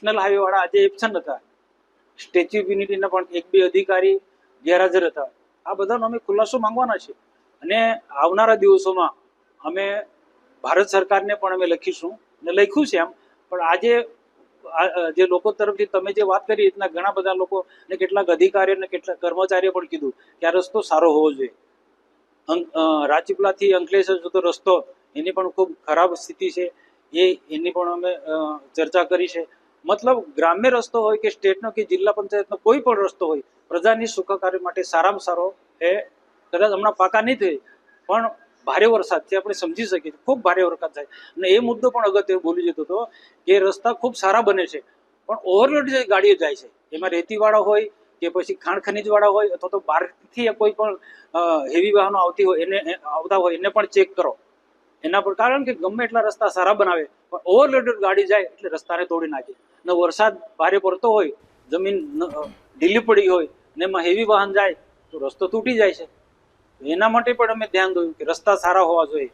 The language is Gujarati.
નેશનલ હાઈવે વાળા આજે એબસન્ટ હતા. સ્ટેચ્યુ ઓફ યુનિટીના પણ 1-2 અધિકારી ગેરહાજર હતા. આ બધાનો અમે ખુલાસો માંગવાના છે અને આવનારા દિવસોમાં અમે ભારત સરકારને પણ અમે લખીશું ને લખ્યું છે એમ. પણ આજે જે લોકો તરફથી તમે જે વાત કરી એટલા ઘણા બધા લોકો ને કેટલાક અધિકારીઓ અને કેટલાક કર્મચારીઓ પણ કીધું કે આ રસ્તો સારો હોવો જોઈએ. રાજપીપળાથી અંકલેશ્વર જતો રસ્તો એની પણ ખૂબ ખરાબ સ્થિતિ છે. એની પણ અમે ચર્ચા કરી છે. મતલબ ગ્રામ્ય રસ્તો હોય કે સ્ટેટનો કે જિલ્લા પંચાયતનો કોઈ પણ રસ્તો હોય, પ્રજાની સુખાકારી માટે સારામાં સારો એ કદાચ હમણાં પાકા નહીં થાય પણ ભારે વરસાદથી આપણે સમજી શકીએ ખૂબ ભારે વરસાદ થાય. અને એ મુદ્દો પણ અગત્ય બોલી જતો હતો કે રસ્તા ખૂબ સારા બને છે પણ ઓવરલોડ જે ગાડીઓ જાય છે એમાં રેતીવાળા હોય કે પછી ખાણ ખનીજવાળા હોય અથવા તો બહારથી કોઈ પણ હેવી વાહનો આવતા હોય એને પણ ચેક કરો એના પર. કારણ કે ગમે એટલા રસ્તા સારા બનાવે પણ ઓવરલોડેડ ગાડી જાય એટલે રસ્તાને તોડી નાખે. ને વરસાદ ભારે પડતો હોય, જમીન ઢીલી પડી હોય ને એમાં હેવી વાહન જાય તો રસ્તો તૂટી જાય છે. એના માટે પણ અમે ધ્યાન દોર્યું કે રસ્તા સારા હોવા જોઈએ.